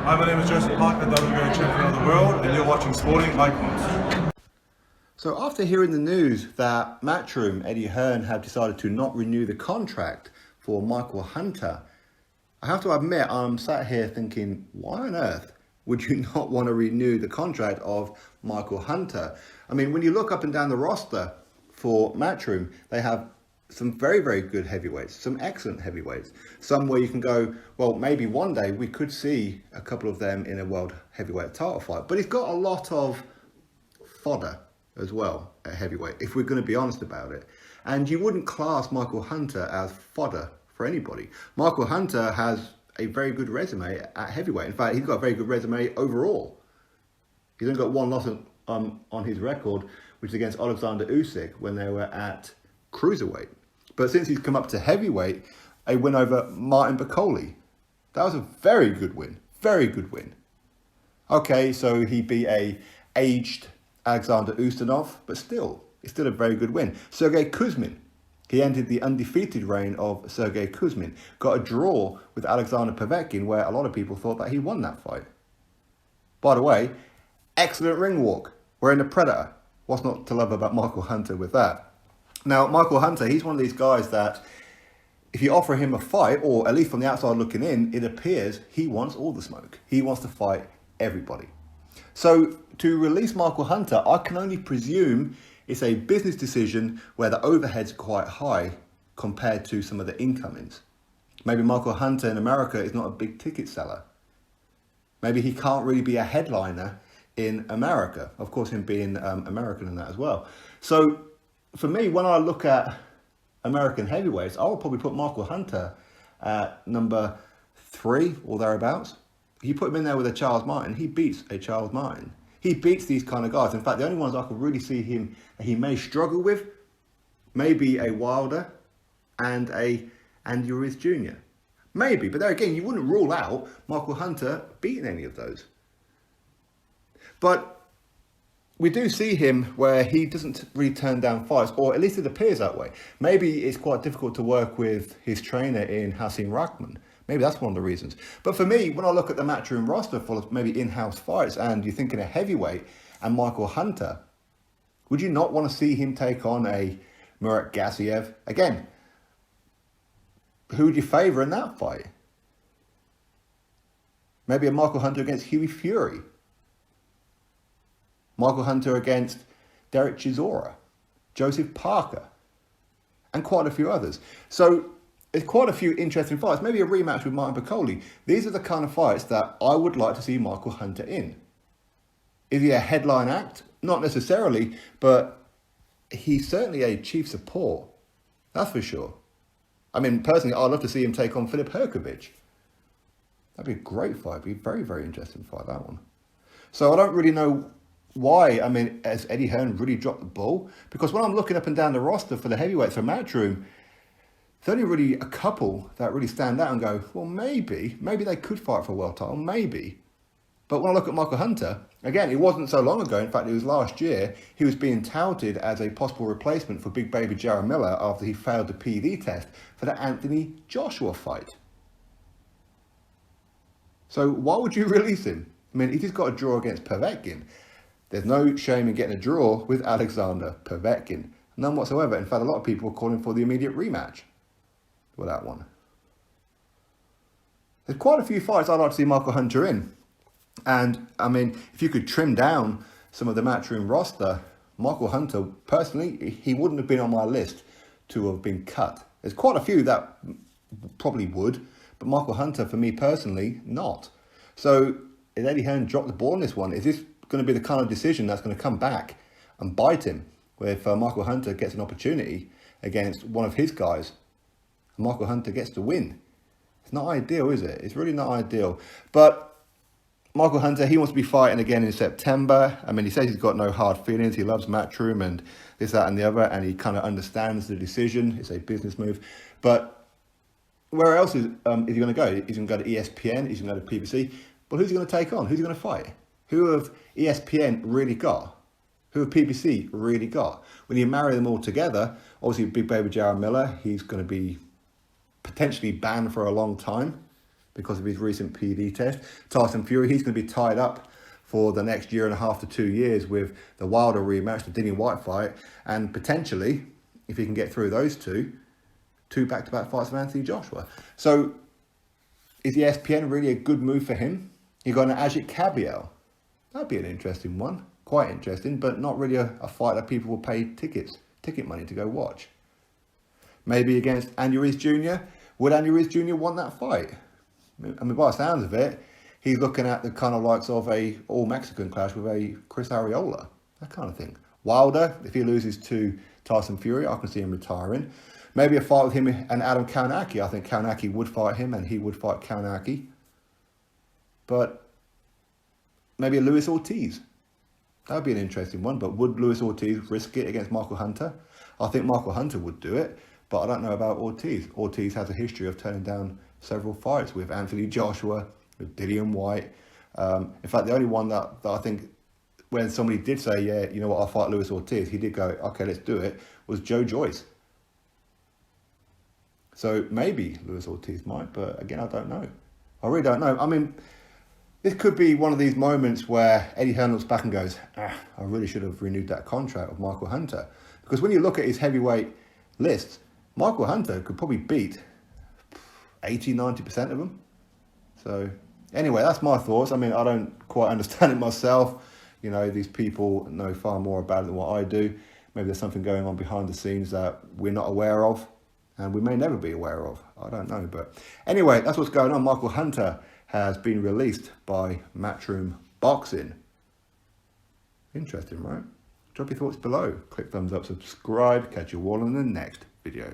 Hi, my name is Joseph Parker, WBO champion of the world, and you're watching Sporting Icons. So after hearing the news that Matchroom, Eddie Hearn, have decided to not renew the contract for Michael Hunter, I have to admit I'm sat here thinking, why on earth would you not want to renew the contract of Michael Hunter? I mean, when you look up and down the roster for Matchroom, they have some very, very good heavyweights, some excellent heavyweights. Some where you can go, well, maybe one day we could see a couple of them in a world heavyweight title fight. But he's got a lot of fodder as well at heavyweight, if we're going to be honest about it. And you wouldn't class Michael Hunter as fodder for anybody. Michael Hunter has a very good resume at heavyweight. In fact, he's got a very good resume overall. He's only got one loss on his record, which is against Alexander Usyk when they were at cruiserweight. But since he's come up to heavyweight, a win over Martin Bakole. That was a very good win. Very good win. Okay, so he beat a aged Alexander Ustinov, but still, it's still a very good win. Sergey Kuzmin. He ended the undefeated reign of Sergey Kuzmin. Got a draw with Alexander Povetkin, where a lot of people thought that he won that fight. By the way, excellent ring walk. Wearing the Predator. What's not to love about Michael Hunter with that? Now, Michael Hunter, he's one of these guys that if you offer him a fight, or at least from the outside looking in, it appears he wants all the smoke. He wants to fight everybody. So to release Michael Hunter, I can only presume it's a business decision where the overheads are quite high compared to some of the incomings. Maybe Michael Hunter in America is not a big ticket seller. Maybe he can't really be a headliner in America. Of course, him being American and that as well. So for me, when I look at American heavyweights, I would probably put Michael Hunter at number 3 or thereabouts. You put him in there with a Charles Martin, he beats a Charles Martin. He beats these kind of guys. In fact, the only ones I could really see him, he may struggle with, maybe a Wilder and a Andy Ruiz Jr. Maybe, but there again, you wouldn't rule out Michael Hunter beating any of those. But we do see him where he doesn't really turn down fights, or at least it appears that way. Maybe it's quite difficult to work with his trainer in Hasim Rahman. Maybe that's one of the reasons. But for me, when I look at the Matchroom roster full of maybe in-house fights, and you're thinking a heavyweight and Michael Hunter, would you not want to see him take on a Murat Gassiev? Again, who would you favour in that fight? Maybe a Michael Hunter against Hughie Fury. Michael Hunter against Derek Chisora, Joseph Parker, and quite a few others. So there's quite a few interesting fights. Maybe a rematch with Martin Bakole. These are the kind of fights that I would like to see Michael Hunter in. Is he a headline act? Not necessarily, but he's certainly a chief support. That's for sure. I mean, personally, I'd love to see him take on Filip Hrgovic. That'd be a great fight. It'd be a very, very interesting fight, that one. So I don't really know why, has Eddie Hearn really dropped the ball? Because when I'm looking up and down the roster for the heavyweights for Matchroom, there's only really a couple that really stand out and go, well, maybe they could fight for a world title, maybe. But when I look at Michael Hunter, again, it wasn't so long ago, in fact, it was last year, he was being touted as a possible replacement for Big Baby Jarrell Miller after he failed the PD test for the Anthony Joshua fight. So why would you release him? He just got a draw against Povetkin. There's no shame in getting a draw with Alexander Povetkin. None whatsoever. In fact, a lot of people are calling for the immediate rematch with that one. There's quite a few fights I'd like to see Michael Hunter in. And, if you could trim down some of the Matchroom roster, Michael Hunter, personally, he wouldn't have been on my list to have been cut. There's quite a few that probably would, but Michael Hunter, for me personally, not. So, is Eddie Hearn dropped the ball on this one? Is this going to be the kind of decision that's going to come back and bite him, where if Michael Hunter gets an opportunity against one of his guys, and Michael Hunter gets to win? It's not ideal, is it? It's really not ideal. But Michael Hunter, he wants to be fighting again in September. He says he's got no hard feelings. He loves Matchroom and this, that, and the other, and he kind of understands the decision. It's a business move. But where else is he going to go? He's going to go to ESPN. He's going to go to PBC. But who's he going to take on? Who's he going to fight? Who have ESPN really got? Who have PBC really got? When you marry them all together, obviously Big Baby Jarrell Miller, he's going to be potentially banned for a long time. because of his recent PD test. Tyson Fury, he's going to be tied up for the next 1.5 to 2 years with the Wilder rematch, the Dillian White fight, and potentially, if he can get through those two back-to-back fights of Anthony Joshua. So, is ESPN really a good move for him? You got an Ajit Kabiel. That'd be an interesting one. Quite interesting, but not really a fight that people will pay ticket money to go watch. Maybe against Andy Ruiz Jr. Would Andy Ruiz Jr. want that fight? I mean, by the sounds of it, he's looking at the kind of likes of a all-Mexican clash with a Chris Arreola. That kind of thing. Wilder, if he loses to Tyson Fury, I can see him retiring. Maybe a fight with him and Adam Kownacki. I think Kownacki would fight him and he would fight Kownacki. But maybe a Luis Ortiz. That would be an interesting one. But would Luis Ortiz risk it against Michael Hunter? I think Michael Hunter would do it. But I don't know about Ortiz. Ortiz has a history of turning down several fights with Anthony Joshua, with Dillian White. In fact, the only one that I think, when somebody did say, yeah, you know what, I'll fight Luis Ortiz, he did go, okay, let's do it, was Joe Joyce. So maybe Luis Ortiz might, but again, I don't know. I really don't know. I mean, this could be one of these moments where Eddie Hearn looks back and goes, I really should have renewed that contract with Michael Hunter. Because when you look at his heavyweight list, Michael Hunter could probably beat 80-90% of them. So anyway, that's my thoughts. I mean, I don't quite understand it myself. You know, these people know far more about it than what I do. Maybe there's something going on behind the scenes that we're not aware of, and we may never be aware of. I don't know. But anyway, that's what's going on. Michael Hunter has been released by Matchroom Boxing. Interesting, right? Drop your thoughts below. Click thumbs up, subscribe. Catch you all in the next video.